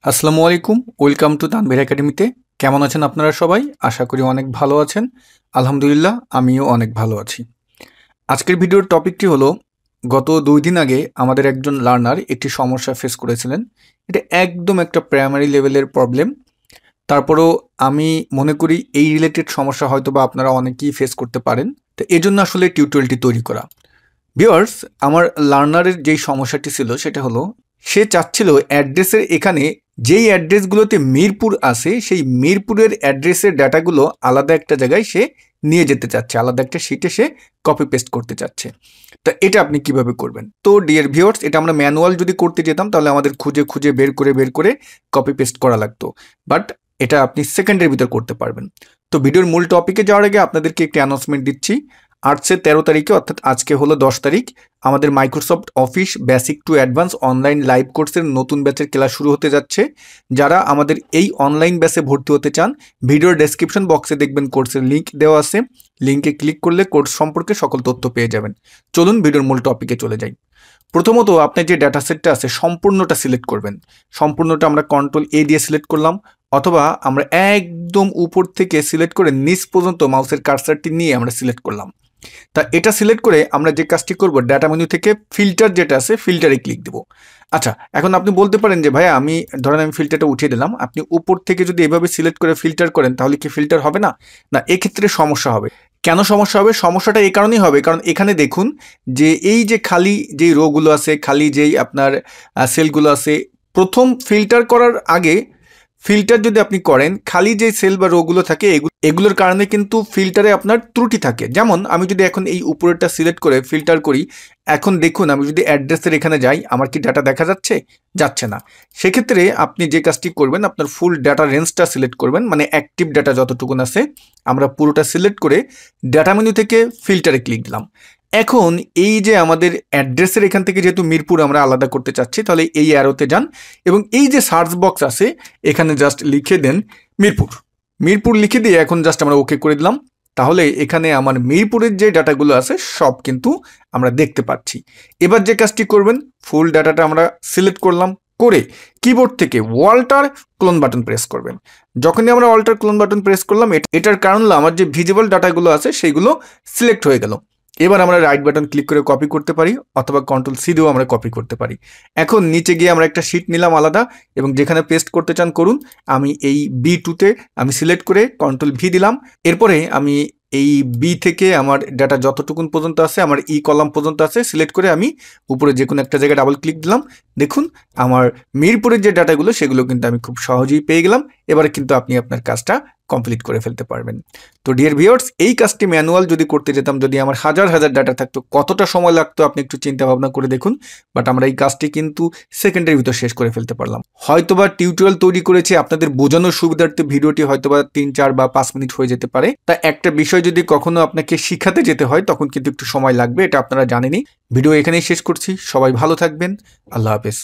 আসসালামু আলাইকুম। Welcome to Tanvir একাডেমিতে। কেমন আছেন আপনারা সবাই? আশা করি অনেক ভালো আছেন। আলহামদুলিল্লাহ, আমিও অনেক ভালো আছি। আজকের ভিডিওর টপিকটি হলো, গত 2 দিন আগে আমাদের একজন লার্নার একটি সমস্যা ফেস করেছিলেন। এটা একদম একটা প্রাইমারি লেভেলের প্রবলেম। তারপরেও আমি মনে করি এই রিলেটেড সমস্যা হয়তোবা আপনারা অনেকেই ফেস করতে পারেন। তো এজন্য আসলে টিউটোরিয়ালটি তৈরি করা। ভিউয়ার্স, আমার লার্নারের যেই সমস্যাটি ছিল সেটা হলো, সে চাচ্ছিল অ্যাড্রেসের এখানে যেই অ্যাড্রেসগুলোতে মিরপুর আছে সেই মিরপুরের অ্যাড্রেসের ডাটাগুলো আলাদা একটা জায়গায় সে নিয়ে যেতে চাচ্ছে, আলাদা একটা শিটে সে কপি পেস্ট করতে চাচ্ছে। তো এটা আপনি কিভাবে করবেন? তো ডিয়ার ভিউয়ার্স, এটা আমরা ম্যানুয়াল যদি করতে যেতাম তাহলে আমাদের খুঁজে খুঁজে বের করে কপি পেস্ট করা লাগতো। বাট এটা আপনি সেকেন্ডের ভিতর করতে পারবেন। তো ভিডিওর মূল টপিকে যাওয়ার আগে আপনাদেরকে একটি অ্যানাউন্সমেন্ট দিচ্ছি। 8 থেকে 13 তারিখে, অর্থাৎ আজকে হলো 10 তারিখ, আমাদের Microsoft office basic to advance online live কোর্সের নতুন ব্যাচের ক্লাস শুরু হতে যাচ্ছে। যারা আমাদের এই অনলাইন ব্যাচে ভর্তি হতে চান, ভিডিওর ডেসক্রিপশন বক্সে দেখবেন কোর্সের লিঙ্ক দেওয়া আছে। লিঙ্কে ক্লিক করলে কোর্স সম্পর্কে সকল তথ্য পেয়ে যাবেন। চলুন ভিডিওর মূল টপিকে চলে যাই। প্রথমত, আপনার যে ডাটা সেটটা আছে সম্পূর্ণটা সিলেক্ট করবেন। সম্পূর্ণটা আমরা কন্ট্রোল এ দিয়ে সিলেক্ট করলাম, অথবা আমরা একদম উপর থেকে সিলেক্ট করে নিচ পর্যন্ত মাউসের কার্সারটি নিয়ে আমরা সিলেক্ট করলাম। তা এটা সিলেক্ট করে আমরা যে কাজটি করব, ডাটা মেনু থেকে ফিল্টার যেটা আছে ফিল্টারে ক্লিক দেব। আচ্ছা, এখন আপনি বলতে পারেন যে ভাইয়া আমি ফিল্টারটা উঠিয়ে দিলাম। আপনি উপর থেকে যদি এভাবে সিলেক্ট করে ফিল্টার করেন তাহলে কি ফিল্টার হবে না? না, এক্ষেত্রে সমস্যা হবে। কেন সমস্যা হবে? সমস্যাটা এই কারণেই হবে, কারণ এখানে দেখুন যে এই যে খালি যেই রোগুলো আছে, খালি যেই আপনার সেলগুলো আছে, প্রথম ফিল্টার করার আগে ফিল্টার যদি আপনি করেন, খালি যে সেল বা রোগুলো থাকে এগুলোর কারণে কিন্তু ফিল্টারে আপনার ত্রুটি থাকে। যেমন আমি যদি এখন এই উপরেরটা সিলেক্ট করে ফিল্টার করি, এখন দেখুন আমি যদি অ্যাড্রেসের এখানে যাই, আমার কি ডাটা দেখা যাচ্ছে? যাচ্ছে না। সেক্ষেত্রে আপনি যে কাজটি করবেন, আপনার ফুল ডাটা রেঞ্জটা সিলেক্ট করবেন, মানে অ্যাক্টিভ ডাটা যতটুকুন আছে আমরা পুরোটা সিলেক্ট করে ডাটা মেনু থেকে ফিল্টারে ক্লিক দিলাম। এখন এই যে আমাদের অ্যাড্রেসের এখান থেকে যেহেতু মিরপুর আমরা আলাদা করতে চাচ্ছি, তাহলে এই অ্যারোতে যান এবং এই যে সার্চ বক্স আছে এখানে জাস্ট লিখে দেন মিরপুর। মিরপুর লিখে দিয়ে এখন জাস্ট আমরা ওকে করে দিলাম। তাহলে এখানে আমার মিরপুরের যে ডাটাগুলো আছে সব কিন্তু আমরা দেখতে পাচ্ছি। এবার যে কাজটি করবেন, ফুল ডাটাটা আমরা সিলেক্ট করলাম, করে কিবোর্ড থেকে ওয়াল্টার ক্লোন বাটন প্রেস করবেন। যখনই আমরা ওয়াল্টার ক্লোন বাটন প্রেস করলাম, এটার কারণ হলো আমার যে ভিজিবল ডাটাগুলো আছে সেইগুলো সিলেক্ট হয়ে গেল। এবার আমরা রাইট বাটন ক্লিক করে কপি করতে পারি, অথবা কন্ট্রোল সি দিয়েও আমরা কপি করতে পারি। এখন নিচে গিয়ে আমরা একটা শিট নিলাম আলাদা, এবং যেখানে পেস্ট করতে চান করুন। আমি এই B2-তে আমি সিলেক্ট করে কন্ট্রোল ভি দিলাম। এরপরে আমি এই বি থেকে আমার ডাটা যতটুকুন পর্যন্ত আছে, আমার ই কলাম পর্যন্ত আছে, সিলেক্ট করে আমি উপরে যে কোনো একটা জায়গায় ডাবল ক্লিক দিলাম। দেখুন আমার মিরপুরের যে ডাটাগুলো সেগুলো কিন্তু আমি খুব সহজেই পেয়ে গেলাম। এবারে কিন্তু আপনি আপনার কাজটা কমপ্লিট করে ফেলতে পারবেন। তো ডিয়ার ভিউয়ার্স, এই কাজটি ম্যানুয়াল যদি করতে যেতাম, যদি আমার হাজার হাজার ডাটা থাকতো, কতটা সময় লাগতো আপনি একটু চিন্তা ভাবনা করে দেখুন। বাট আমরা এই কাজটি কিন্তু সেকেন্ডের ভিতর শেষ করে ফেলতে পারলাম। হয়তোবা টিউটোরিয়াল তৈরি করেছি আপনাদের বোঝানোর সুবিধার্থে, ভিডিওটি হয়তোবা 3, 4 বা 5 মিনিট হয়ে যেতে পারে। তা একটা বিষয় যদি কখনো আপনাকে শিখাতে যেতে হয় তখন কিন্তু একটু সময় লাগবে, এটা আপনারা জানেনই। ভিডিও এখানেই শেষ করছি। সবাই ভালো থাকবেন। আল্লাহ হাফেজ।